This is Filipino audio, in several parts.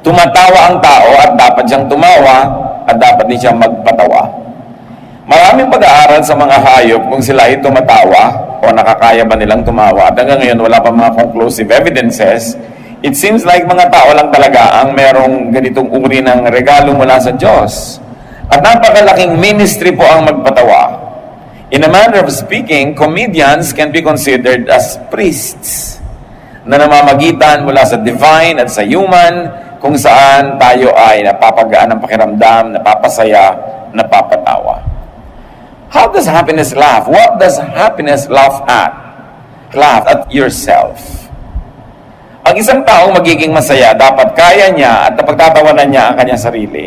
Tumatawa ang tao at dapat siyang tumawa at dapat din siyang magpatawa. Maraming pag-aaral sa mga hayop kung sila ay tumatawa o nakakaya ba nilang tumawa. At hanggang ngayon wala pa mga conclusive evidences. It seems like mga tao lang talaga ang merong ganitong uri ng regalo mula sa Diyos. At napakalaking ministry po ang magpatawa. In a manner of speaking, comedians can be considered as priests na namamagitan mula sa divine at sa human, kung saan tayo ay napapagaan ng pakiramdam, napapasaya, napapatawa. How does happiness laugh? What does happiness laugh at? Laugh at yourself. Ang isang taong magiging masaya, dapat kaya niya at napagtatawanan niya ang kanyang sarili,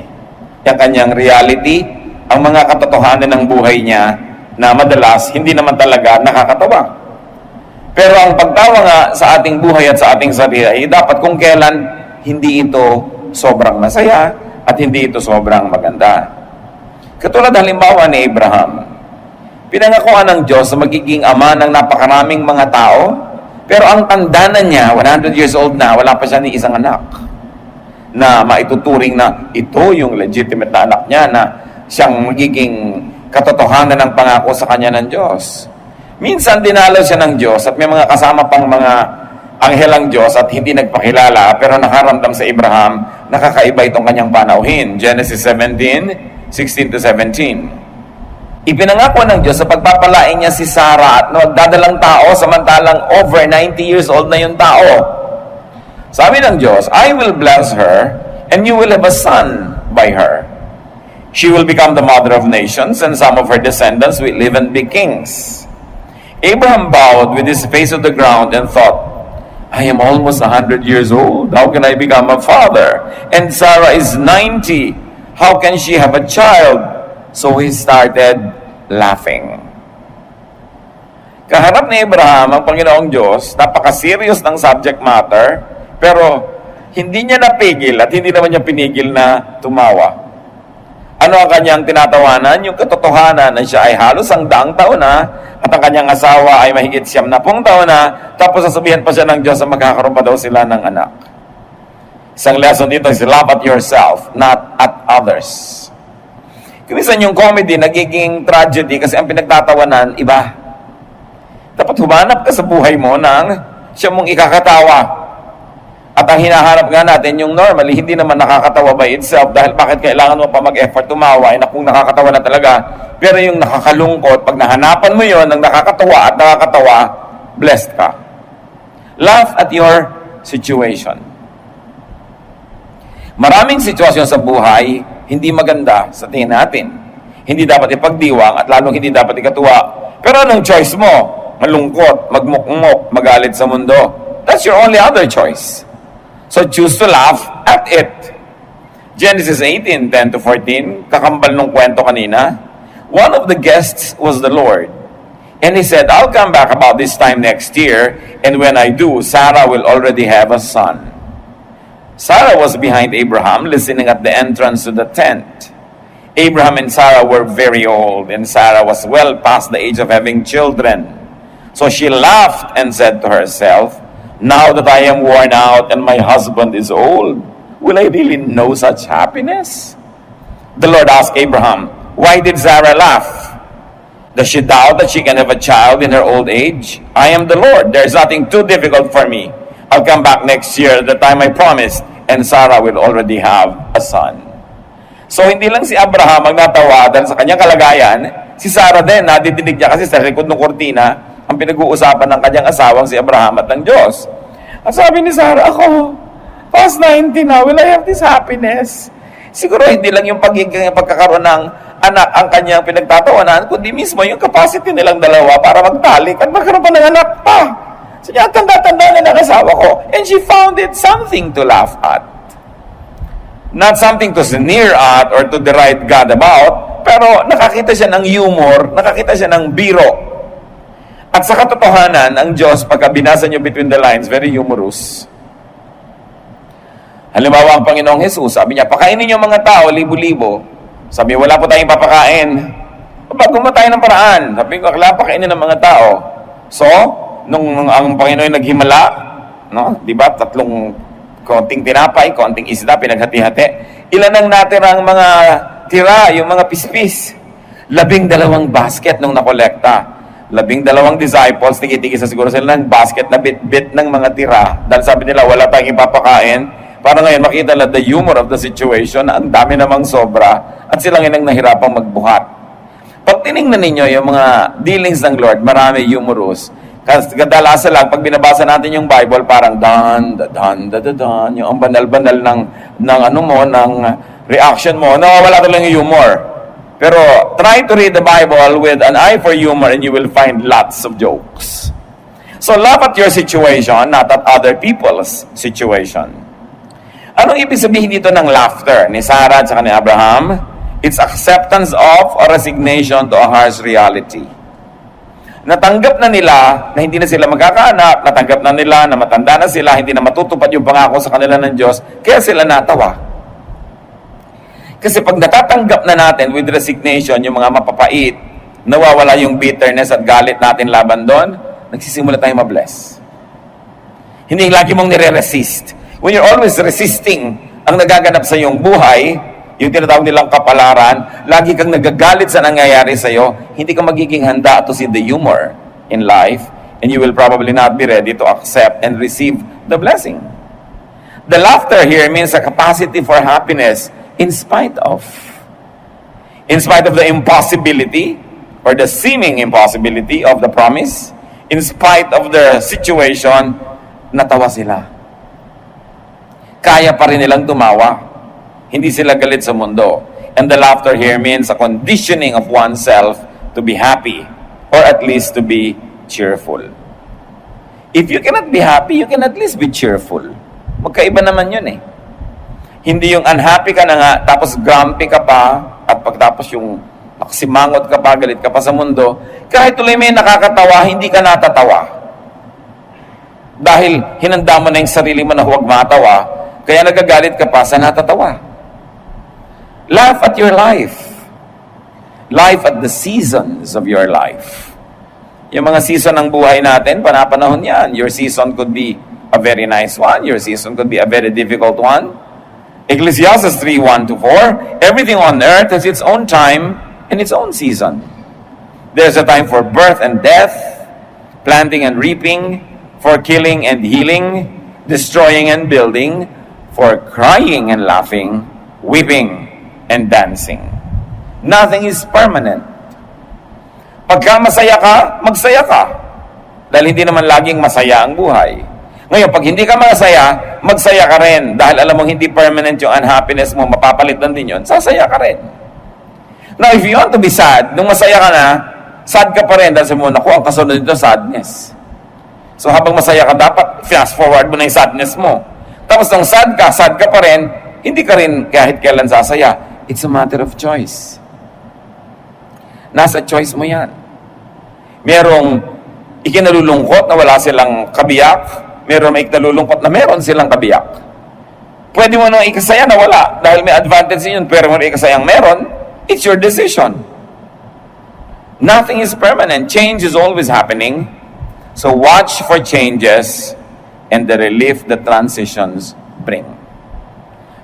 ang kanyang reality, ang mga katotohanan ng buhay niya na madalas hindi naman talaga nakakatawa. Pero ang pagtawa nga sa ating buhay at sa ating sarili ay dapat kung kailan hindi ito sobrang masaya at hindi ito sobrang maganda. Katulad halimbawa ni Abraham. Pinangakuan ng Diyos na magiging ama ng napakaraming mga tao, pero ang tanda na niya, 100 years old na, wala pa siya ni isang anak na maituturing na ito yung legitimate na anak niya, na siyang magiging katotohanan ng pangako sa kanya ng Diyos. Minsan dinalaw siya ng Diyos at may mga kasama pang mga anghel ang Diyos at hindi nagpakilala, pero nakaramdam sa Abraham, nakakaiba itong kanyang panauhin. Genesis 17, 16-17. Ipinangako ng Diyos sa pagpapalain niya si Sarah at magdadalang tao samantalang over 90 years old na yung tao. Sabi ng Diyos, I will bless her and you will have a son by her. She will become the mother of nations and some of her descendants will live and be kings. Abraham bowed with his face to the ground and thought, I am almost 100 years old. How can I become a father? And Sarah is 90. How can she have a child? So he started laughing. Kaharap ni Abraham ang Panginoong Diyos, napaka-serious ng subject matter, pero hindi niya napigil at hindi naman niya pinigil na tumawa. Ano ang kanyang tinatawanan? Yung katotohanan na siya ay halos ang 100 taon na at ang kanyang asawa ay mahigit 70 taon na, tapos sasabihan pa siya ng Diyos na magkakaroon pa daw sila ng anak. Isang lesson dito is laugh at yourself, not at others. Kimisan yung comedy, nagiging tragedy kasi ang pinagtatawanan, iba. Dapat humanap ka sa buhay mo ng siya mong ikakatawa. At ang hinahanap nga natin, yung normally, hindi naman nakakatawa by itself dahil bakit kailangan mo pa mag-effort tumawa, na kung nakakatawa na talaga. Pero yung nakakalungkot, pag nahanapan mo yon ng nakakatawa at nakakatawa, blessed ka. Laugh at your situation. Maraming sitwasyon sa buhay, hindi maganda sa tingin natin. Hindi dapat ipagdiwang at lalong hindi dapat ikatuwa. Pero anong choice mo? Malungkot, magmukmok, magalit sa mundo. That's your only other choice. So choose to laugh at it. Genesis 18, 10-14, kakambal nung kwento kanina. One of the guests was the Lord. And he said, I'll come back about this time next year, and when I do, Sarah will already have a son. Sarah was behind Abraham, listening at the entrance to the tent. Abraham and Sarah were very old, and Sarah was well past the age of having children. So she laughed and said to herself, now that I am worn out and my husband is old, will I really know such happiness? The Lord asked Abraham, why did Sarah laugh? Does she doubt that she can have a child in her old age? I am the Lord. There is nothing too difficult for me. I'll come back next year at the time I promised, and Sarah will already have a son. So hindi lang si Abraham ang natawa dahil sa kanyang kalagayan, si Sarah din, nadidinig niya kasi sa likod ng kortina, ang pinag-uusapan ng kanyang asawang si Abraham at ng Diyos. At sabi ni Sarah, ako, past 90 na, will I have this happiness? Siguro hindi lang yung pagkakaroon ng anak ang kanyang pinagtatawanan, kundi mismo yung capacity nilang dalawa para magtalik at magkaroon pa ng anak pa. So niya, tanda-tanda na ng asawa ko. And she found it something to laugh at. Not something to sneer at or to deride God about, pero nakakita siya ng humor, nakakita siya ng biro. At sa katotohanan, ang Diyos, pagka binasa niyo between the lines, very humorous. Halimbawa, ang Panginoong Jesus, sabi niya, pakainin niyo mga tao, libo-libo. Sabi, wala po tayong papakain. Gumawa tayo ng paraan. Sabi ko, kailangan pakainin ng mga tao. So, nung ang Panginoon naghimala, no? 'Di ba? 3 konting tinapay, konting isda, pinaghati-hati. Ilan ang natirang mga tira, yung mga pispis? 12 basket nung nakolekta. 12 disciples, tigi-tigi sa siguro sila ng basket na bit-bit ng mga tira. Dahil sabi nila, wala tayong ipapakain. Para ngayon, makita nila the humor of the situation, na ang dami namang sobra, at sila ngayon ang nahirapang magbuhat. Pag tinignan ninyo yung mga dealings ng Lord, marami humorous. Kasi kadalasan lang, pag binabasa natin yung Bible, parang dan, yung ang banal-banal ng reaction mo, nawawala talaga yung humor. Pero try to read the Bible with an eye for humor and you will find lots of jokes. So laugh at your situation, not at other people's situation. Anong ibig sabihin dito ng laughter ni Sarah at ni Abraham? It's acceptance of or resignation to a harsh reality. Natanggap na nila na hindi na sila magkakaanak, natanggap na nila na matanda na sila, hindi na matutupad yung pangako sa kanila ng Diyos, kaya sila natawa. Kasi pag natatanggap na natin with resignation, yung mga mapapait, nawawala yung bitterness at galit natin laban doon, nagsisimula tayong mabless. Hindi lagi mong nire-resist. When you're always resisting ang nagaganap sa iyong buhay, yung tinatawag nilang kapalaran, lagi kang nagagalit sa nangyayari sa iyo, hindi ka magiging handa to see the humor in life, and you will probably not be ready to accept and receive the blessing. The laughter here means a capacity for happiness in spite of the impossibility or the seeming impossibility of the promise, in spite of the situation, natawa sila. Kaya pa rin nilang tumawa. Hindi sila galit sa mundo. And the laughter here means a conditioning of oneself to be happy or at least to be cheerful. If you cannot be happy, you can at least be cheerful. Magkaiba naman yun eh. Hindi yung unhappy ka na nga, tapos grumpy ka pa, at pagtapos yung makasimangot ka pa, galit ka pa sa mundo, kahit tuloy may nakakatawa, hindi ka natatawa. Dahil hinanda mo na yung sarili mo na huwag matawa, kaya nagagalit ka pa sa natatawa. Laugh at your life. Life at the seasons of your life. Yung mga season ng buhay natin, panapanahon yan. Your season could be a very nice one. Your season could be a very difficult one. Ecclesiastes 3:1-4, everything on earth has its own time and its own season. There's a time for birth and death, planting and reaping, for killing and healing, destroying and building, for crying and laughing, weeping and dancing. Nothing is permanent. Pagka masaya ka, magsaya ka. Dahil hindi naman laging masaya ang buhay. Ngayon, pag hindi ka masaya, magsaya ka rin. Dahil alam mong hindi permanent yung unhappiness mo, mapapalitan din yun, sasaya ka rin. Now, if you want to be sad, nung masaya ka na, sad ka pa rin. Dahil sabi mo, naku, ang kasunod nito, sadness. So, habang masaya ka, dapat fast forward mo na yung sadness mo. Tapos, nung sad ka pa rin, hindi ka rin kahit kailan sasaya. It's a matter of choice. Nasa choice mo yan. Merong ikinalulungkot na wala silang kabiyak, merong may ikinalulungkot na meron silang kabiyak. Pwede mo nang ikasaya na wala, dahil may advantage yun, pero mo ikasayang meron, it's your decision. Nothing is permanent. Change is always happening. So watch for changes and the relief that transitions bring.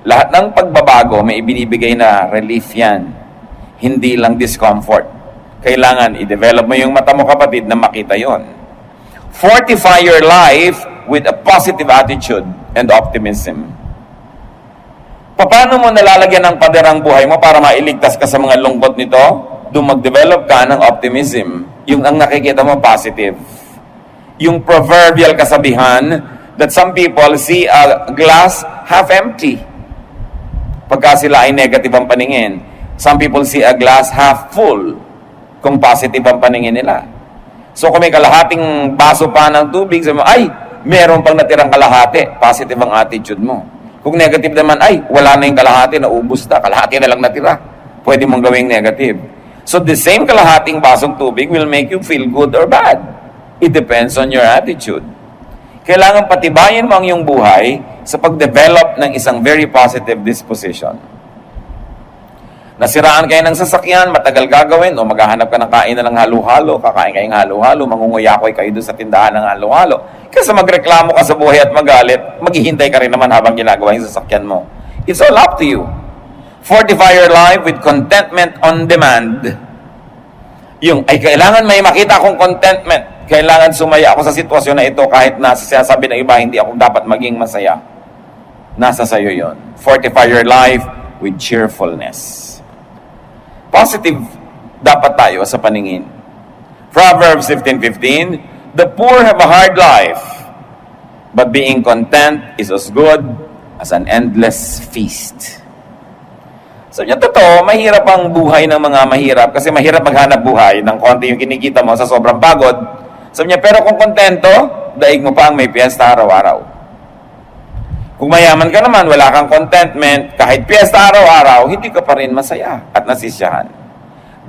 Lahat ng pagbabago, may ibinibigay na relief yan. Hindi lang discomfort. Kailangan i-develop mo yung mata mo, kapatid, na makita yon. Fortify your life with a positive attitude and optimism. Paano mo nalalagyan ng pader ang buhay mo para mailigtas ka sa mga lungkot nito? Doon mag-develop ka ng optimism. Yung ang nakikita mo, positive. Yung proverbial kasabihan that some people see a glass half empty. Pagka sila ay negative ang paningin. Some people see a glass half full kung positive ang paningin nila. So kung may kalahating baso pa ng tubig, sabi mo, ay, meron pang natirang kalahati. Positive ang attitude mo. Kung negative naman, ay, wala na yung kalahati, naubos na. Kalahati na lang natira. Pwede mong gawing negative. So the same kalahating basong tubig will make you feel good or bad. It depends on your attitude. Kailangan patibayin mo ang iyong buhay sa pag-develop ng isang very positive disposition. Nasiraan kayo ng sasakyan, matagal gagawin, o maghahanap ka ng kain na ng halo-halo, kakain kayo ng halo-halo, mangunguyakoy kayo doon sa tindahan ng halo-halo. Kasi magreklamo ka sa buhay at magalit, maghihintay ka rin naman habang ginagawa yung sasakyan mo. It's all up to you. Fortify your life with contentment on demand. Yung, ay kailangan may makita akong contentment. Kailangan sumaya ako sa sitwasyon na ito kahit na sinasabi ng iba, hindi ako dapat maging masaya. Nasa sayo yon. Fortify your life with cheerfulness. Positive dapat tayo sa paningin. Proverbs 15:15, the poor have a hard life, but being content is as good as an endless feast. So, yung totoo, mahirap ang buhay ng mga mahirap kasi mahirap maghanap buhay ng konti yung kinikita mo sa sobrang pagod. Sabi niya, pero kung kontento, daig mo pa ang may piyesta araw-araw. Kung mayaman ka naman, wala kang contentment, kahit piyesta araw-araw, hindi ka pa rin masaya at nasisiyahan.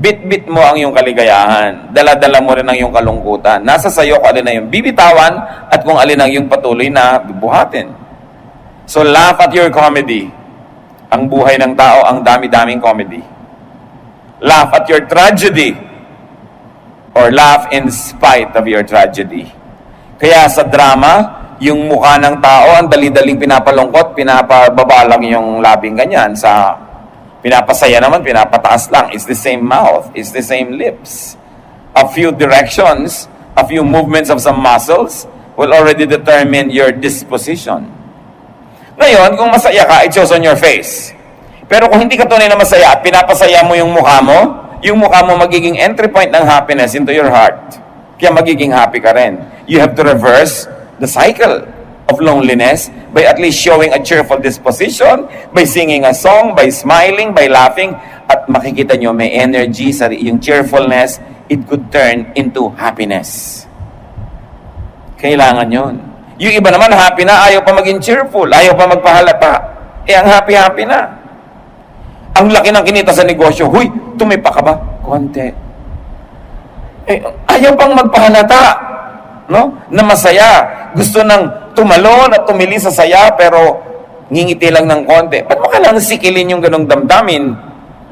Bit-bit mo ang iyong kaligayahan. Dala-dala mo rin ang iyong kalungkutan. Nasa sayo kung alin na yung bibitawan at kung alin ang iyong patuloy na bubuhatin. So laugh at your comedy. Ang buhay ng tao, ang dami-daming comedy. Laugh at your tragedy. Or laugh in spite of your tragedy. Kaya sa drama, yung mukha ng tao, ang dali-daling pinapalungkot, pinapababa lang yung labing ganyan. Sa pinapasaya naman, pinapataas lang. It's the same mouth. It's the same lips. A few directions, a few movements of some muscles will already determine your disposition. Ngayon, kung masaya ka, it shows on your face. Pero kung hindi ka tunay na masaya at pinapasaya mo yung mukha mo magiging entry point ng happiness into your heart. Kaya magiging happy ka rin. You have to reverse the cycle of loneliness by at least showing a cheerful disposition, by singing a song, by smiling, by laughing, at makikita nyo may energy sa yung cheerfulness, it could turn into happiness. Kailangan yon. Yung iba naman happy na, ayaw pa maging cheerful, ayaw pa magpahalata. Ang happy-happy na. Ang laki ng kinita sa negosyo, huy, tumipa ka ba? Konti. Ayaw pang magpahalata, no? Na masaya. Gusto nang tumalon at tumili sa saya, pero ngingiti lang ng konti. Ba't mo kailangan sikilin yung ganong damdamin?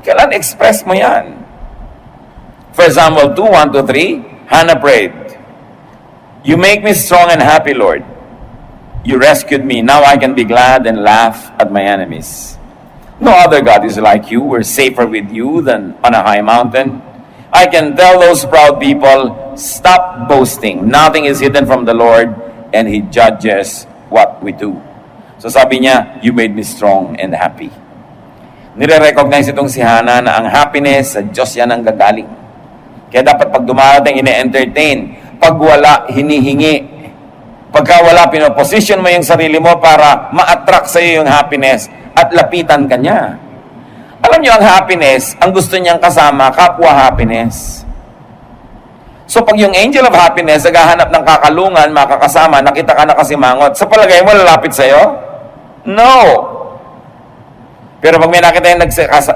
Kailangan express mo yan. For example, 2:1-3, Hannah prayed, "You make me strong and happy, Lord. You rescued me. Now I can be glad and laugh at my enemies. No other God is like you. We're safer with you than on a high mountain. I can tell those proud people, stop boasting. Nothing is hidden from the Lord, and He judges what we do." So sabi niya, you made me strong and happy. Nire-recognize itong si Hannah na ang happiness sa Diyos yan ang gagaling. Kaya dapat pag dumarating, ine-entertain. Pag wala, hinihingi. Pagka wala, pinoposition mo yung sarili mo para ma-attract sa iyo yung happiness at lapitan ka niya. Alam niyo, ang happiness, ang gusto niyang kasama, kapwa happiness. So pag yung angel of happiness, naghahanap ng kakalungan, makakasama, nakita ka na kasimangot, sa palagay mo, lalapit sa'yo? No! Pero pag may nakita yung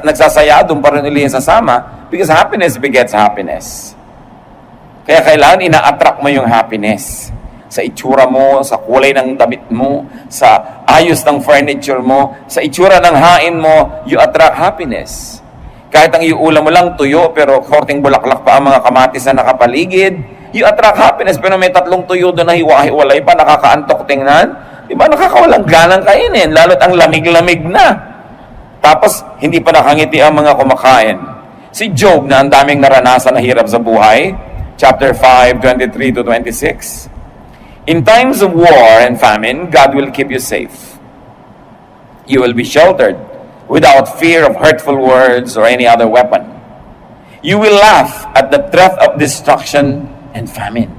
nagsasaya, doon pa rin uli yung sasama, because happiness begets happiness. Kaya kailangan ina-attract mo yung happiness. Sa itsura mo, sa kulay ng damit mo, sa ayos ng furniture mo, sa itsura ng hain mo, you attract happiness. Kahit ang iulam mo lang tuyo, pero korting bulaklak pa ang mga kamatis na nakapaligid, you attract happiness. Pero may 3 tuyo doon na hiwa-hiwalay pa, nakakaantok tingnan. Diba, nakakawalang ganang kainin, lalo't ang lamig-lamig na. Tapos, hindi pa nakangiti ang mga kumakain. Si Job, na ang daming naranasan na hirap sa buhay, chapter 5, 23-26, in times of war and famine, God will keep you safe. You will be sheltered without fear of hurtful words or any other weapon. You will laugh at the threat of destruction and famine.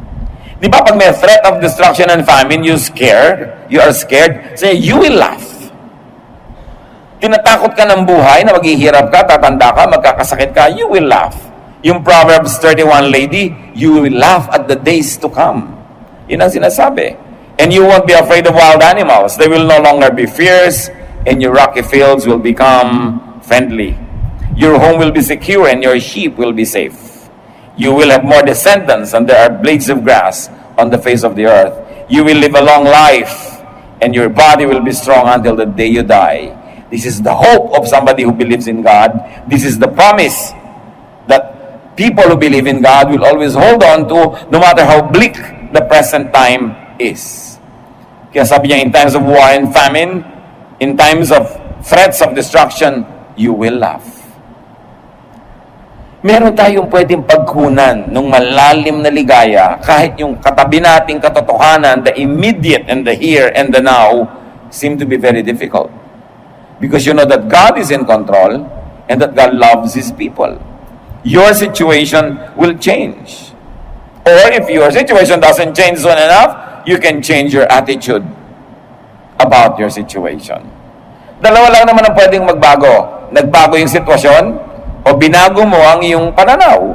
Di ba pag may threat of destruction and famine, you are scared, say, you will laugh. Tinatakot ka ng buhay na maghihirap ka, tatanda ka, magkakasakit ka, you will laugh. Yung Proverbs 31 lady, you will laugh at the days to come. Yun ang sinasabi. And you won't be afraid of wild animals. They will no longer be fierce, and your rocky fields will become friendly. Your home will be secure, and your sheep will be safe. You will have more descendants, and there are blades of grass on the face of the earth. You will live a long life, and your body will be strong until the day you die. This is the hope of somebody who believes in God. This is the promise that people who believe in God will always hold on to no matter how bleak the present time is. Kaya sabi niya, in times of war and famine, in times of threats of destruction, you will laugh. Meron tayong pwedeng pagkunan ng malalim na ligaya kahit yung katabi nating katotohanan, the immediate and the here and the now, seem to be very difficult. Because you know that God is in control and that God loves His people. Your situation will change. Or if your situation doesn't change soon enough, you can change your attitude about your situation. Dalawa lang naman ang pwedeng magbago. Nagbago yung sitwasyon o binago mo ang iyong pananaw.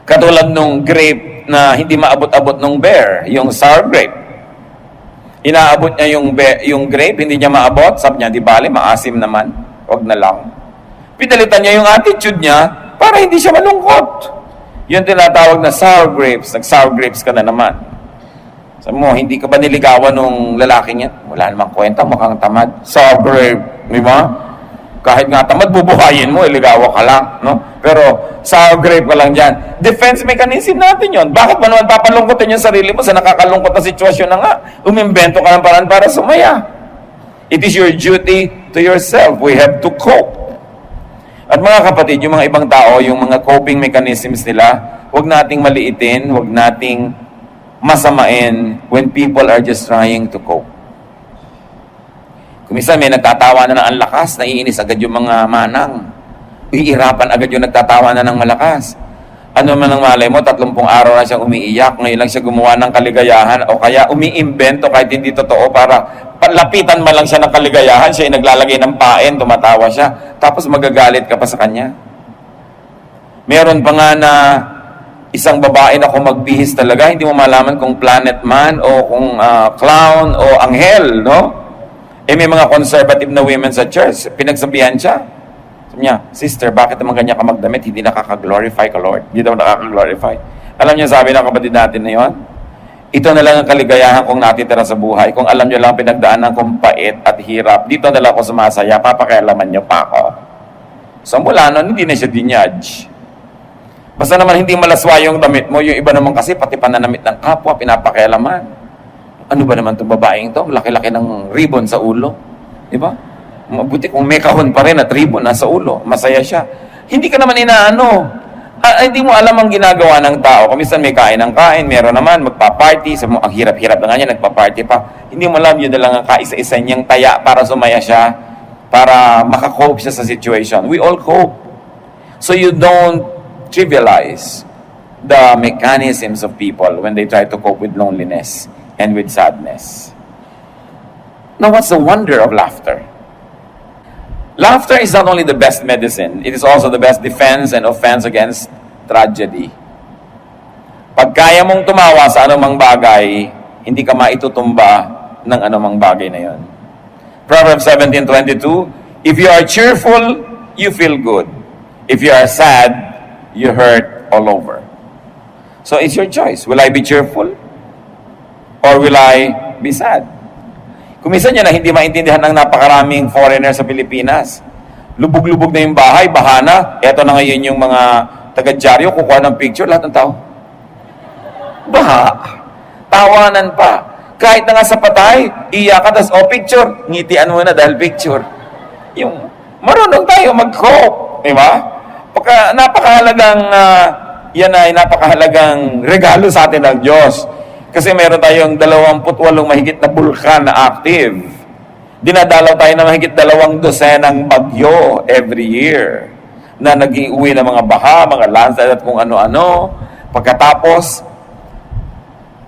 Katulad nung grape na hindi maabot-abot nung bear, yung sour grape. Inaabot niya yung grape, hindi niya maabot. Sabi niya, di bale, maasim naman. Wag na lang. Pinalitan niya yung attitude niya para hindi siya malungkot. Yun tinatawag na sour grapes. Nag-sour grapes ka na naman. Sabi mo, hindi ka ba niligawan nung lalaking yan? Wala namang kwenta, mukhang tamad. Sour grape, di ba? Kahit nga tamad, bubuhayin mo, iligawa ka lang. No? Pero sour grape ka lang dyan. Defense mechanism natin yon. Bakit mo naman papalungkotin yung sarili mo sa nakakalungkot na sitwasyon na nga? Umimbento ka ng paraan para sumaya. It is your duty to yourself. We have to cope. At mga kapatid, yung mga ibang tao, yung mga coping mechanisms nila, huwag nating maliitin, huwag nating masamain when people are just trying to cope. Kung minsan may nagtatawa na ang lakas, naiinis agad yung mga manang. Iirapan agad yung nagtatawa na ng malakas. Ano man ang malay mo, 30 araw na siyang umiiyak, ngayon lang siya gumawa ng kaligayahan, o kaya umiimbento kahit hindi totoo para lapitan man lang siya ng kaligayahan, siya ay naglalagay ng pain, tumatawa siya, tapos magagalit ka pa sa kanya. Meron pa nga na isang babae na kung magbihis talaga, hindi mo malaman kung planet man o kung clown o anghel, no? May mga conservative na women sa church, pinagsabihan siya. Sabi niya, sister, bakit naman ganyan ka magdamit? Hindi nakaka-glorify ka, Lord. Hindi daw nakaka-glorify. Alam niyo, sabi ng kapatid natin na yun, ito na lang ang kaligayahan kong natitira sa buhay. Kung alam niyo lang pinagdaanan kong pait at hirap, dito na lang ako sumasaya, papakialaman niyo pa ako. So mula nun, hindi na siya dinyadge. Basta naman hindi malaswa yung damit mo, yung iba naman kasi pati pananamit ng kapwa, pinapakialaman. Ano ba naman itong babaeng to? Laki-laki ng ribbon sa ulo. Di ba? Mabuti kung may kahon pa rin at ribbon nasa ulo. Masaya siya. Hindi ka naman inaano. Hindi mo alam ang ginagawa ng tao. Kung minsan may kain ng kain, meron naman, magpa-party. Sabi mo, ang hirap-hirap na nga niya, nagpa-party pa. Hindi mo alam, yun na lang ang kaisa-isa niyang taya para sumaya siya, para makakope siya sa situation. We all cope. So you don't trivialize the mechanisms of people when they try to cope with loneliness and with sadness. Now, what's the wonder of laughter? Laughter is not only the best medicine, it is also the best defense and offense against tragedy. Pag kaya mong tumawa sa anumang bagay, hindi ka maitutumba ng anumang bagay na yon. Proverbs 17:22, if you are cheerful, you feel good. If you are sad, you hurt all over. So it's your choice. Will I be cheerful? Or will I be sad? Kung minsan yan na hindi maintindihan ng napakaraming foreigner sa Pilipinas. Lubog-lubog na yung bahay, baha na. Eto na ngayon yung mga taga-dyaryo, kukuha ng picture, lahat ng tao. Baha. Tawanan pa. Kahit na nga sa patay, iyak ka, tapos, picture. Ngitian mo na dahil picture. Yung, marunong tayo mag-cope. Di ba? Pagka napakahalagang, yan ay napakahalagang regalo sa atin ng Diyos. Kasi meron tayong 28 mahigit na bulkan na active. Dinadalaw tayo ng mahigit 200 bagyo every year na nag-iuwi ng mga baha, mga landslide at kung ano-ano. Pagkatapos,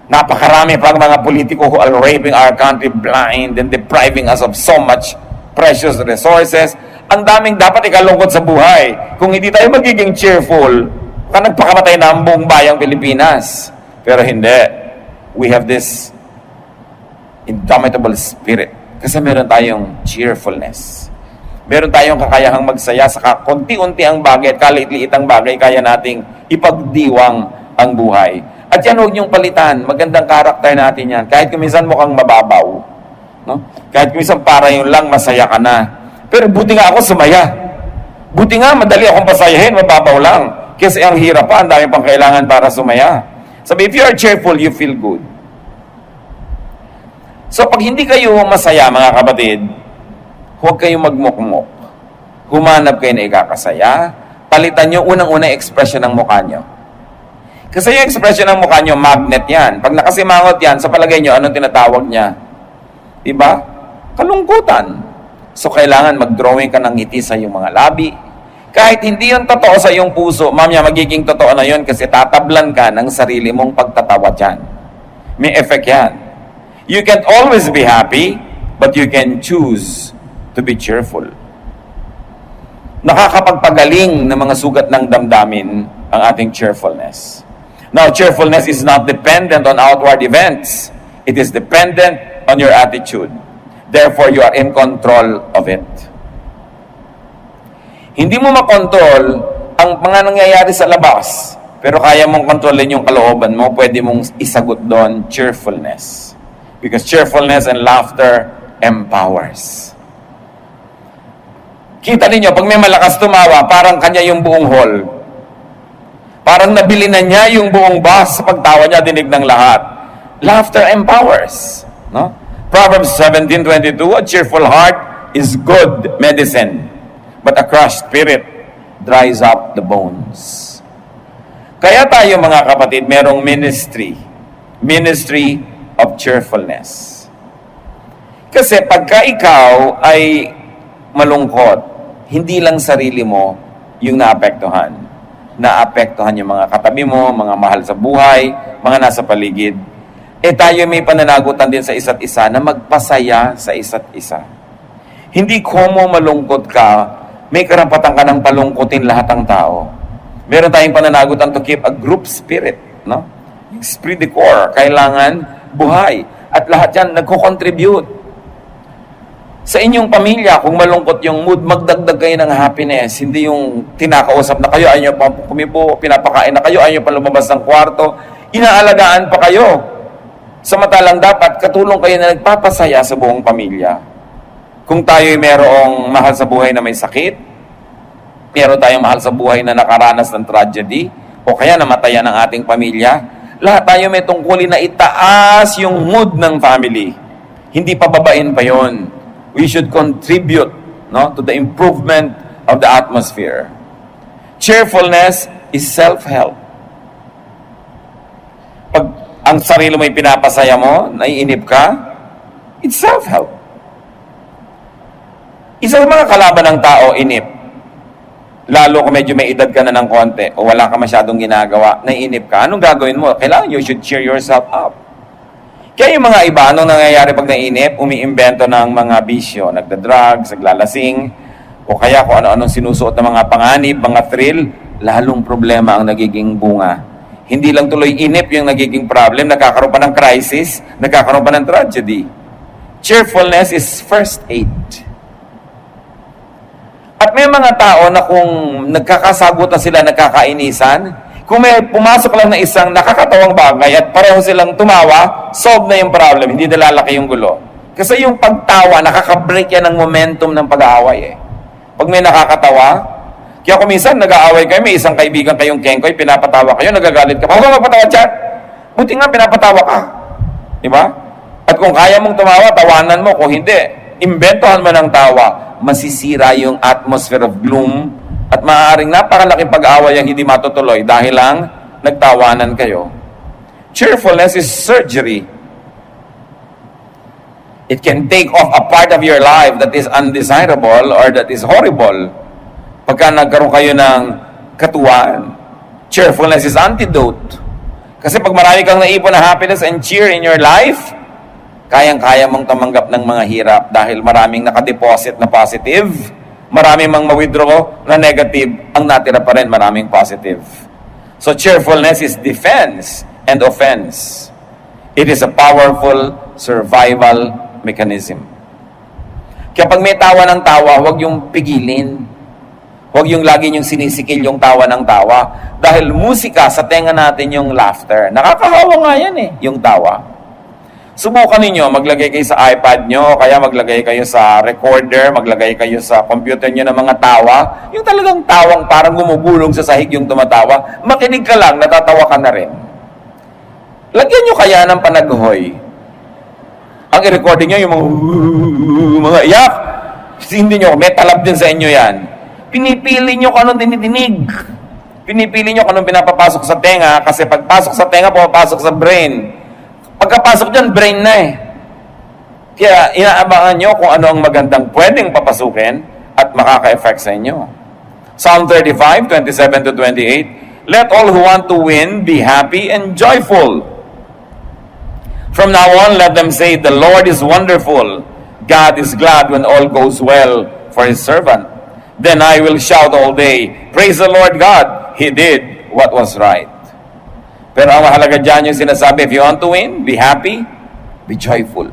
napakarami pang mga politiko who are raping our country blind and depriving us of so much precious resources. Ang daming dapat ikalungkot sa buhay. Kung hindi tayo magiging cheerful, nagpakamatay na ang buong bayang Pilipinas. Pero hindi. We have this indomitable spirit. Kasi meron tayong cheerfulness. Meron tayong kakayahang magsaya sa konti-unti ang bagay at kaliit-liit ang bagay, kaya nating ipagdiwang ang buhay. At yan, huwag niyong palitan. Magandang karakter natin yan. Kahit kung minsan mukhang mababaw, No? Kahit minsan para yun lang, masaya ka na. Pero buti nga ako sumaya. Buti nga, madali akong pasayahin, mababaw lang. Kasi ang hirap pa, ang dami pang kailangan para sumaya. Sabi, if you are cheerful, you feel good. So, pag hindi kayo masaya, mga kapatid, huwag kayong magmukmok. Humanap kayo na ikakasaya. Palitan nyo unang-unang expression ng mukha nyo. Kasi yung expression ng mukha nyo, magnet yan. Pag nakasimangot yan, sa palagay nyo, anong tinatawag niya? Diba? Kalungkutan. So, kailangan mag-drawing ka ng ngiti sa iyong mga labi. Kahit hindi yun totoo sa iyong puso, mamaya magiging totoo na yun kasi tatablan ka ng sarili mong pagtatawa dyan. May effect yan. You can't always be happy, but you can choose to be cheerful. Nakakapagpagaling ng mga sugat ng damdamin ang ating cheerfulness. Now, cheerfulness is not dependent on outward events. It is dependent on your attitude. Therefore, you are in control of it. Hindi mo makontrol ang mga nangyayari sa labas, pero kaya mong kontrolin yung kalooban mo, pwede mong isagot doon cheerfulness. Because cheerfulness and laughter empowers. Kita ninyo, pag may malakas tumawa, parang kanya yung buong hall. Parang nabili na niya yung buong bus sa pagtawa niya, dinig ng lahat. Laughter empowers. No? Proverbs 17:22, a cheerful heart is good medicine, but a crushed spirit dries up the bones. Kaya tayo mga kapatid, merong ministry of cheerfulness. Kasi pagka ikaw ay malungkot, hindi lang sarili mo yung naapektuhan. Naapektuhan yung mga katabi mo, mga mahal sa buhay, mga nasa paligid. Tayo may pananagutan din sa isa't isa na magpasaya sa isa't isa. Hindi komo malungkot ka, may karapatan ka ng palungkutin lahat ng tao. Meron tayong pananagutan to keep a group spirit, no? Esprit de corps, kailangan buhay. At lahat yan nagko-contribute. Sa inyong pamilya, kung malungkot yung mood, magdagdag kayo ng happiness. Hindi yung tinakausap na kayo, ayaw nyo pa kumipo, pinapakain na kayo, ayaw nyo pa lumabas ng kwarto. Inaalagaan pa kayo. Samantalang dapat katulong kayo na nagpapasaya sa buong pamilya. Kung tayo merong mahal sa buhay na may sakit, meron tayong mahal sa buhay na nakaranas ng tragedy, o kaya namatayan ng ating pamilya, lahat tayo may tungkulin na itaas yung mood ng family. Hindi pababain pa yon. We should contribute, no, to the improvement of the atmosphere. Cheerfulness is self-help. Pag ang sarili mo ay pinapasaya mo, naiinip ka, it's self-help. Isa sa mga kalaban ng tao, inip. Lalo kung medyo may edad ka na ng konti o wala ka masyadong ginagawa, naiinip ka, anong gagawin mo? Kailangan you should cheer yourself up. Kaya yung mga iba, anong nangyayari pag naiinip? Umiimbento ng mga bisyo, nagda-drugs, naglalasing, o kaya kung ano-anong sinusuot ng mga panganib, mga thrill, lalong problema ang nagiging bunga. Hindi lang tuloy inip yung nagiging problem, nagkakaroon pa ng crisis, nagkakaroon pa ng tragedy. Cheerfulness is first aid. At may mga tao na kung nagkakasagutan sila, nagkakainisan, kung may pumasok lang na isang nakakatawang bagay at pareho silang tumawa, solve na yung problem, hindi nalalaki yung gulo. Kasi yung pagtawa, nakaka-break yan ng momentum ng pag-aaway eh. Pag may nakakatawa, kaya kung minsan nag-aaway kayo, may isang kaibigan kayong kengkoy, pinapatawa kayo, nagagalit ka, huwag kang magpatawa dyan. Buti nga, pinapatawa ka. Diba? At kung kaya mong tumawa, tawanan mo. Kung hindi, imbentohan mo ng tawa, masisira yung atmosphere of gloom at maaaring napakalaking pag-aaway ang hindi matutuloy dahil lang nagtawanan kayo. Cheerfulness is surgery. It can take off a part of your life that is undesirable or that is horrible. Pagka nagkaroon kayo ng katuwaan, cheerfulness is antidote. Kasi pag marami kang naipon na happiness and cheer in your life, kayang-kaya mong tumanggap ng mga hirap dahil maraming nakadeposit na positive, maraming mang ma-withdraw na negative, ang natira pa rin maraming positive. So cheerfulness is defense and offense. It is a powerful survival mechanism. Kaya pag may tawa ng tawa, huwag yung pigilin. Huwag yung lagi yung sinisikil yung tawa ng tawa. Dahil musika, sa tenga natin yung laughter. Nakakahawa nga yan yung tawa. Subukan ninyo, maglagay kayo sa iPad nyo, kaya maglagay kayo sa recorder, maglagay kayo sa computer nyo ng mga tawa. Yung talagang tawang parang gumugulong sa sahig yung tumatawa. Makinig ka lang, natatawa ka na rin. Lagyan nyo kaya ng panaghoy. Ang i-recording nyo yung mga iyak. Hindi nyo, may talab din sa inyo yan. Pinipili nyo kung anong dinidinig. Pinipili nyo kung anong pinapapasok sa tenga, kasi pagpasok sa tenga, pumapasok sa brain. Pagkapasok dyan, brain na eh. Kaya inaabangan nyo kung ano ang magandang pwedeng papasukin at makaka-effect sa inyo. Psalm 35, 27-28, Let all who want to win be happy and joyful. From now on, let them say, The Lord is wonderful. God is glad when all goes well for His servant. Then I will shout all day, Praise the Lord God, He did what was right. Pero ang mahalaga dyan yung sinasabi, if you want to win, be happy, be joyful.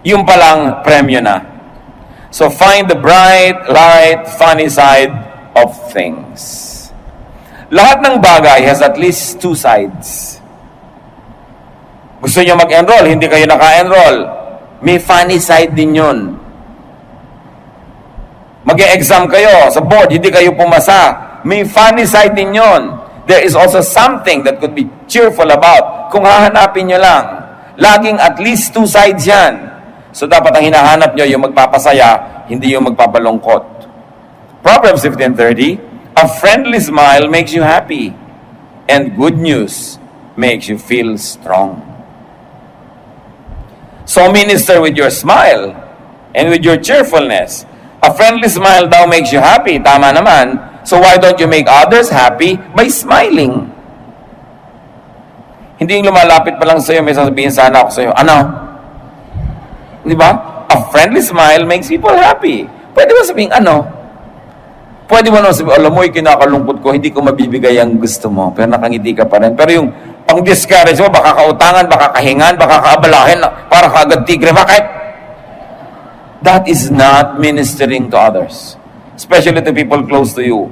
Yung palang premyo na. So find the bright, light, funny side of things. Lahat ng bagay has at least two sides. Gusto nyo mag-enroll, hindi kayo naka-enroll. May funny side din yun. Mag-e-exam kayo sa board, hindi kayo pumasa. May funny side din yun. There is also something that could be cheerful about. Kung hahanapin nyo lang, laging at least two sides yan. So dapat ang hinahanap nyo yung magpapasaya, hindi yung magpapalungkot. Proverbs 15:30, A friendly smile makes you happy, and good news makes you feel strong. So minister with your smile and with your cheerfulness. A friendly smile daw makes you happy. Tama naman. So why don't you make others happy by smiling? Hindi yung lumalapit pa lang sa'yo, may sasabihin sana ako sa'yo, ano? Di ba? A friendly smile makes people happy. Pwede ba sabihin, ano? Pwede mo naman sabihin, alam mo, kinakalungkot ko, hindi ko mabibigay ang gusto mo, pero nakangiti ka pa rin. Pero yung pang-discourage mo, baka kautangan, baka kahingan, baka kaabalahin, para kaagad tigre. Bakit? That is not ministering to others. Especially to people close to you.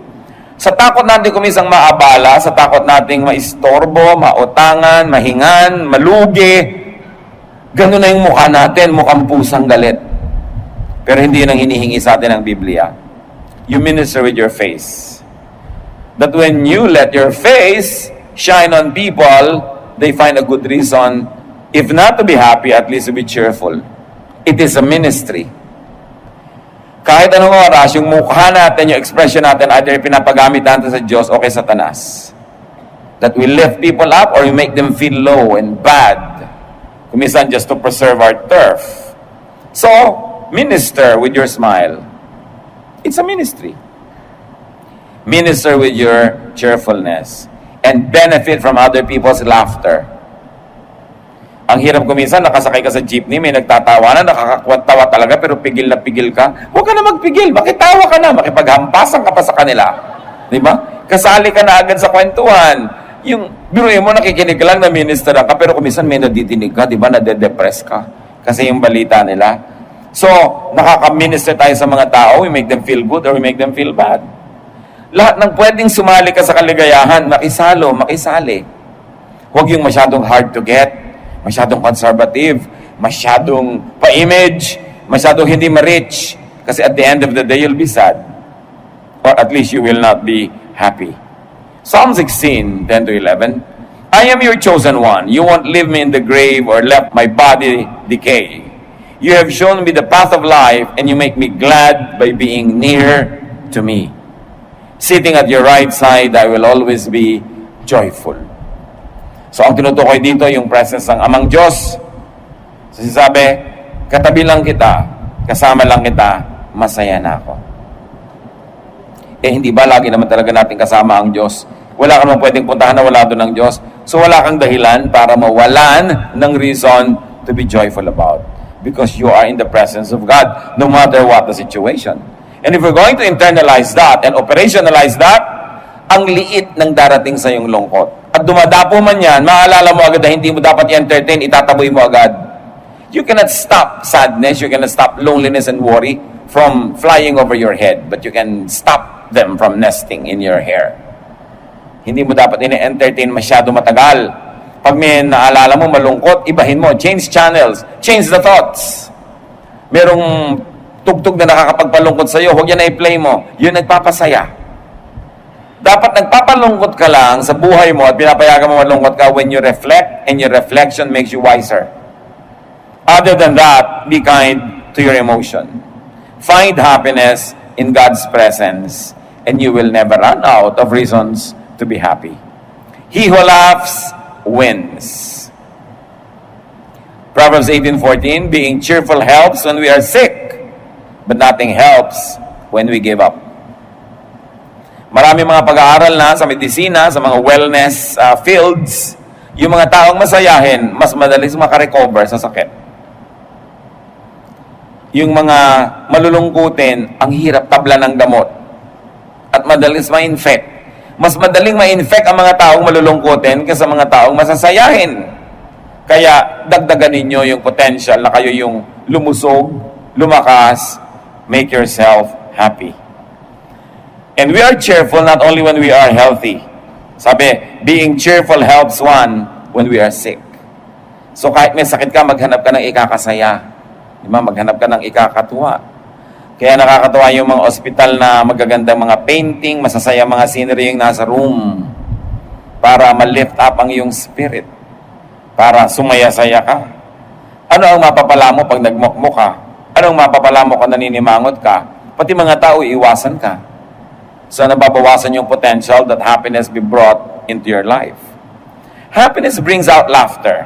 Sa takot natin kumisang maabala, sa takot nating maistorbo, mautangan, mahingan, malugi, gano'n na yung mukha natin, mukhang pusang galit. Pero hindi yun ang hinihingi sa atin ng Biblia. You minister with your face. That when you let your face shine on people, they find a good reason, if not to be happy, at least to be cheerful. It is a ministry. Kahit anong oras, yung mukha natin, yung expression natin, either pinapagamit natin sa Diyos o kay Satanas. That we lift people up or we make them feel low and bad. Kumisan just to preserve our turf. So, minister with your smile. It's a ministry. Minister with your cheerfulness. And benefit from other people's laughter. Ang hirap kuminsan, nakasakay ka sa jeepney, may nagtatawanan, nakakakwat-tawa talaga, pero pigil na pigil ka. Huwag ka na magpigil, makitawa ka na, makipaghampasan ka pa sa kanila. Di ba? Kasali ka na agad sa kwentuhan. Yung biruin mo, nakikinig ka lang na minister ka, pero kuminsan may nadidinig ka, di ba? Nade-depress ka. Kasi yung balita nila. So, nakaka-minister tayo sa mga tao, we make them feel good or we make them feel bad. Lahat ng pwedeng sumali ka sa kaligayahan, makisali. Huwag yung masyadong hard to get, masyadong conservative, masyadong pa-image, masyadong hindi ma-rich. Kasi at the end of the day, you'll be sad. Or at least you will not be happy. Psalm 16, 10-11, I am your chosen one. You won't leave me in the grave or let my body decay. You have shown me the path of life, and you make me glad by being near to me. Sitting at your right side, I will always be joyful. So, ang tinutukoy dito, yung presence ng Amang Diyos. So, sinasabi, katabi lang kita, kasama lang kita, masaya na ako. Eh, hindi ba lagi naman talaga natin kasama ang Diyos? Wala ka naman pwedeng puntahan na wala doon ng Diyos. So, wala kang dahilan para mawalan ng reason to be joyful about. Because you are in the presence of God, no matter what the situation. And if we're going to internalize that and operationalize that, ang liit ng darating sa iyong lungkot. At dumadapo man yan, maalala mo agad na hindi mo dapat i-entertain, itataboy mo agad. You cannot stop sadness, you cannot stop loneliness and worry from flying over your head, but you can stop them from nesting in your hair. Hindi mo dapat i-entertain masyado matagal. Pag may naalala mo malungkot, ibahin mo, change channels, change the thoughts. Merong tugtog na nakakapagpalungkot sa iyo, huwag yan na i-play mo. Yun nagpapasaya. Dapat nagpapalungkot ka lang sa buhay mo at pinapayagan mo malungkot ka when you reflect, and your reflection makes you wiser. Other than that, be kind to your emotion. Find happiness in God's presence, and you will never run out of reasons to be happy. He who laughs wins. Proverbs 18:14, being cheerful helps when we are sick, but nothing helps when we give up. Marami mga pag-aaral na sa medisina, sa mga wellness fields, yung mga taong masayahin, mas madalis makarecover sa sakit. Yung mga malulungkutin, ang hirap tabla ng gamot at madalis ma-infect. Mas madaling ma-infect ang mga taong malulungkutin kaysa mga taong masasayahin. Kaya dagdagan ninyo yung potential na kayo yung lumusog, lumakas, make yourself happy. And we are cheerful not only when we are healthy. Sabi, being cheerful helps one when we are sick. So kahit may sakit ka, maghanap ka ng ikakasaya. Diba? Maghanap ka ng ikakatuwa. Kaya nakakatuwa yung mga ospital na magagandang mga painting, masasaya mga scenery yung nasa room para ma-lift up ang iyong spirit, para sumaya-saya ka. Ano ang mapapala mo pag nagmukmuk ka? Ano ang mapapala mo kung naninimangot ka? Pati mga tao, iiwasan ka. So nababawasan yung potential that happiness be brought into your life. Happiness brings out laughter.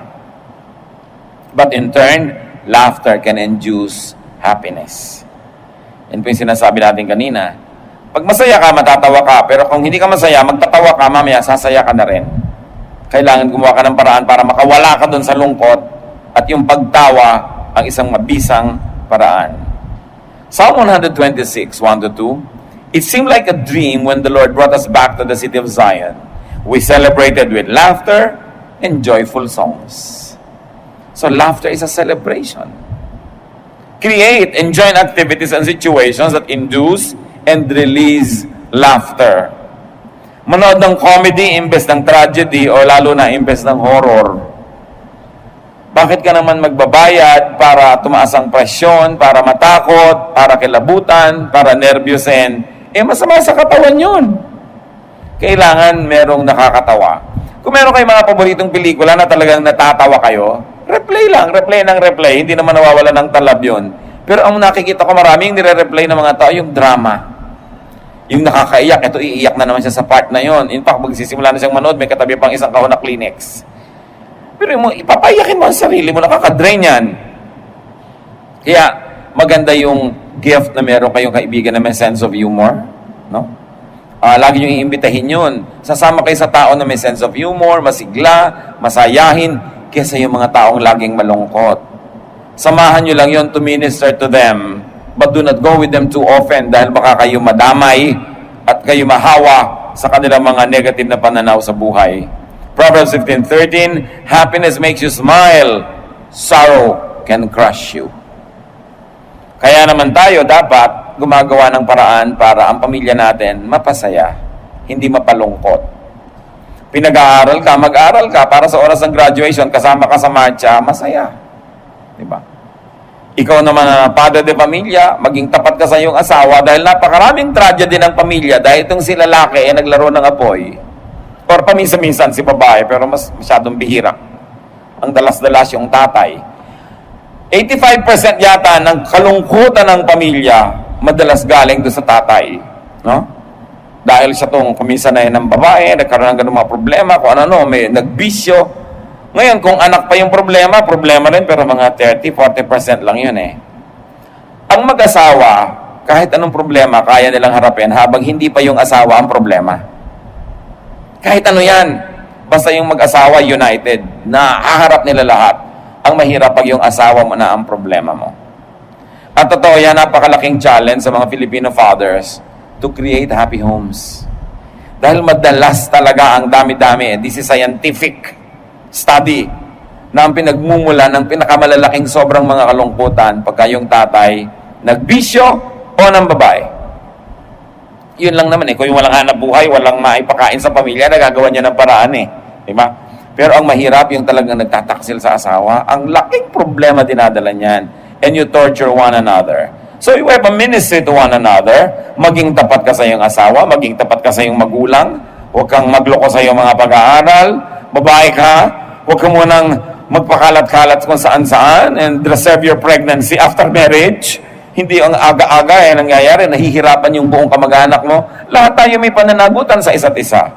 But in turn, laughter can induce happiness. Yan po yung sinasabi natin kanina. Pag masaya ka, matatawa ka. Pero kung hindi ka masaya, magtatawa ka, mamaya sasaya ka na rin. Kailangan gumawa ka ng paraan para makawala ka dun sa lungkot at yung pagtawa ang isang mabisang paraan. Psalm 126, 1-2. It seemed like a dream when the Lord brought us back to the city of Zion. We celebrated with laughter and joyful songs. So laughter is a celebration. Create and join activities and situations that induce and release laughter. Manood ng comedy imbes ng tragedy o lalo na imbes ng horror. Bakit ka naman magbabayad para tumaas ang presyon, para matakot, para kilabutan, para nervyusin? Masama sa katawan yun. Kailangan merong nakakatawa. Kung meron kayong mga paboritong pelikula na talagang natatawa kayo, replay lang, replay ng replay, hindi naman nawawala ng talab yun. Pero ang nakikita ko maraming nire-replay ng mga tao, yung drama. Yung nakakaiyak, ito iiyak na naman siya sa part na yon. In fact, magsisimula na siyang manood, may katabi pang isang kahon na Kleenex. Pero ipapayakin mo ang sarili mo, nakakadrain yan. Kaya, maganda yung gift na meron kayong kaibigan na may sense of humor. No? Lagi nyo iimbitahin yun. Sasama kayo sa tao na may sense of humor, masigla, masayahin, kesa yung mga taong laging malungkot. Samahan nyo lang yon to minister to them, but do not go with them too often dahil baka kayo madamay at kayo mahawa sa kanilang mga negative na pananaw sa buhay. Proverbs 15:13, happiness makes you smile, sorrow can crush you. Kaya naman tayo dapat gumagawa ng paraan para ang pamilya natin mapasaya, hindi mapalungkot. Pinag-aaral ka, mag-aaral ka para sa oras ng graduation, kasama ka sa marcha, masaya. Diba? Ikaw naman na padre de pamilya, maging tapat ka sa iyong asawa dahil napakaraming tragedy ng pamilya dahil itong si lalaki ay naglaro ng apoy. Or paminsan-minsan si babae, pero masyadong bihira. Ang dalas-dalas yung tatay. 85% yata ng kalungkutan ng pamilya madalas galing doon sa tatay. No? Dahil siya itong kuminsanay ng babae, nagkaroon ng ganun mga problema, kung ano, may nagbisyo. Ngayon, kung anak pa yung problema rin, pero mga 30-40% lang yun eh. Ang mag-asawa, kahit anong problema, kaya nilang harapin habang hindi pa yung asawa ang problema. Kahit ano yan, basta yung mag-asawa united, na haharap nila lahat. Ang mahirap pag yung asawa mo na ang problema mo. At totoo yan, napakalaking challenge sa mga Filipino fathers to create happy homes. Dahil madalas talaga ang dami-dami, this is scientific study, na ang pinagmumula ng pinakamalalaking sobrang mga kalungkutan pagka yung tatay nagbisyo o ng babae. Yun lang naman eh. Kung yung walang hanap buhay, walang maipakain sa pamilya, nagagawa niya ng paraan eh. Diba? Pero ang mahirap yung talagang nagtataksil sa asawa, ang laking problema dinadala niyan. And you torture one another. So you have a ministry to one another. Maging tapat ka sa iyong asawa, maging tapat ka sa iyong magulang. Huwag kang magloko sa iyong mga pag-aaral. Babae ka, huwag ka munang magpakalat-kalat kung saan-saan and reserve your pregnancy after marriage. Hindi ang aga-aga nangyayari, nahihirapan yung buong kamag-anak mo. Lahat tayo may pananagutan sa isa't isa.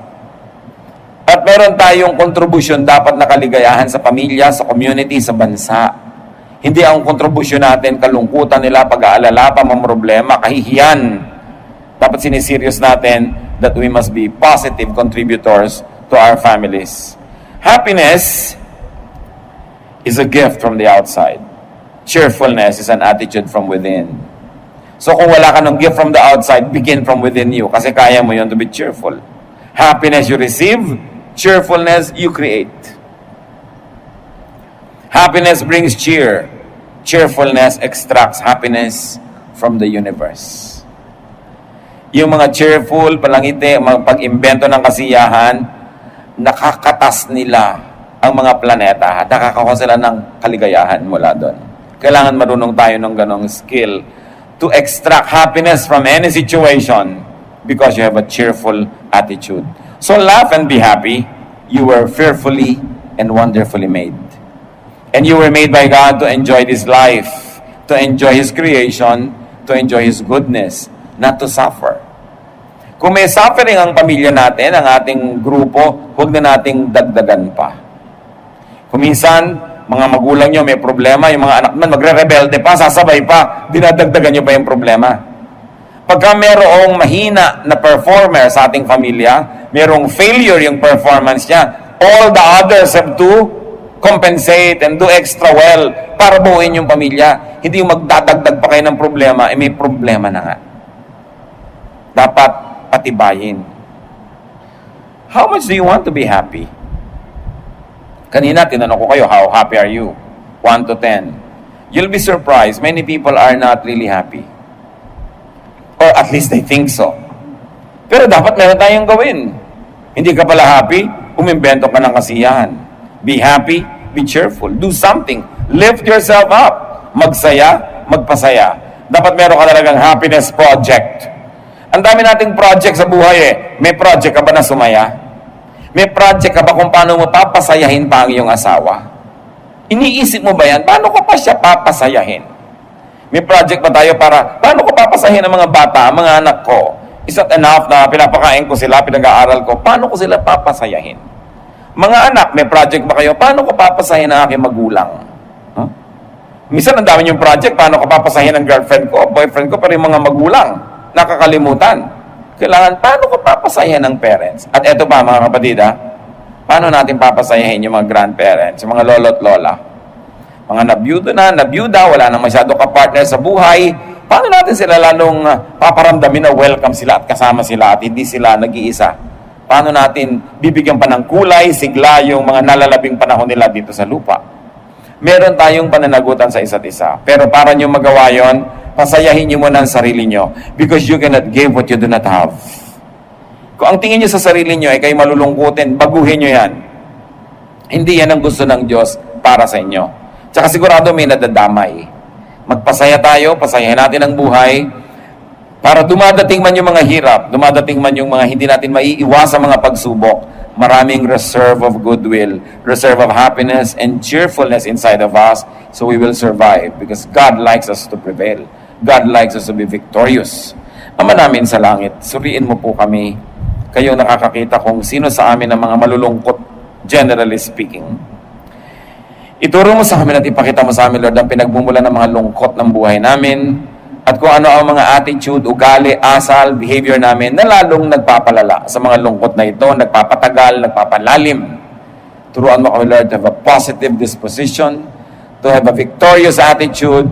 At meron tayong kontribusyon dapat na kaligayahan sa pamilya, sa community, sa bansa. Hindi ang kontribusyon natin, kalungkutan nila, pag-aalala, pamamroblema, kahihiyan. Dapat siniserious natin that we must be positive contributors to our families. Happiness is a gift from the outside. Cheerfulness is an attitude from within. So kung wala ka ng gift from the outside, begin from within you. Kasi kaya mo yun to be cheerful. Happiness you receive, cheerfulness you create. Happiness brings cheer. Cheerfulness extracts happiness from the universe. Yung mga cheerful, palangiti, pag-imbento ng kasiyahan, nakakatas nila ang mga planeta at nakakakuha sila ng kaligayahan mula doon. Kailangan marunong tayo ng ganong skill to extract happiness from any situation because you have a cheerful attitude. So laugh and be happy. You were fearfully and wonderfully made. And you were made by God to enjoy this life, to enjoy His creation, to enjoy His goodness, not to suffer. Kung may suffering ang pamilya natin, ang ating grupo, huwag na nating dagdagan pa. Kung minsan, mga magulang nyo may problema, yung mga anak naman magre-rebelde pa, sasabay pa, dinadagdagan nyo pa yung problema. Pagka merong mahina na performer sa ating pamilya, merong failure yung performance niya, all the others have to compensate and do extra well para buuin yung pamilya. Hindi yung magdadagdag pa kayo ng problema, may problema na nga. Dapat patibayin. How much do you want to be happy? Kanina, tinanong ko kayo, how happy are you? 1 to 10. You'll be surprised, many people are not really happy. Or at least they think so. Pero dapat meron tayong gawin. Hindi ka pala happy, umimbento ka ng kasiyahan. Be happy, be cheerful, do something. Lift yourself up. Magsaya, magpasaya. Dapat meron ka talagang happiness project. Ang dami nating project sa buhay eh. May project ka ba na sumaya? May project ka ba kung paano mo papasayahin pa ang iyong asawa? Iniisip mo ba yan? Paano ko pa siya papasayahin? May project ba tayo para, paano ko papasayahin ang mga bata, ang mga anak ko? Is that enough na pinapakain ko sila, pinag-aaral ko? Paano ko sila papasayahin? Mga anak, may project ba kayo? Paano ko papasayahin ang aking magulang? Huh? Minsan, ang dami yung project, paano ko papasayahin ang girlfriend ko, boyfriend ko, pero yung mga magulang, nakakalimutan. Kailangan, paano ko papasayahin ng parents? At eto pa, mga kapatid, paano natin papasayahin yung mga grandparents, yung mga lolo't lola? Mga nabiyuda, wala nang masyado ka-partner sa buhay, paano natin sila lalong paparamdamin na welcome sila at kasama sila at hindi sila nag-iisa? Paano natin bibigyan pa ng kulay, sigla yung mga nalalabing panahon nila dito sa lupa? Meron tayong pananagutan sa isa't isa. Pero para nyo magawa yon, pasayahin nyo muna ang sarili nyo because you cannot give what you do not have. Kung ang tingin nyo sa sarili nyo ay kayo malulungkutin, baguhin nyo yan. Hindi yan ang gusto ng Diyos para sa inyo. Tsaka sigurado may nadadamay. Magpasaya tayo, pasayahin natin ang buhay para dumadating man yung mga hirap, dumadating man yung mga hindi natin maiiwas sa mga pagsubok, maraming reserve of goodwill, reserve of happiness and cheerfulness inside of us so we will survive because God likes us to prevail. God likes us to be victorious. Ama namin sa langit, suriin mo po kami, kayo nakakakita kung sino sa amin ang mga malulungkot, generally speaking. Ituro mo sa amin at ipakita mo sa amin, Lord, ang pinagmumula ng mga lungkot ng buhay namin at kung ano ang mga attitude, ugali, asal, behavior namin na lalong nagpapalala sa mga lungkot na ito, nagpapatagal, nagpapalalim. Turuan mo kami, Lord, to have a positive disposition, to have a victorious attitude,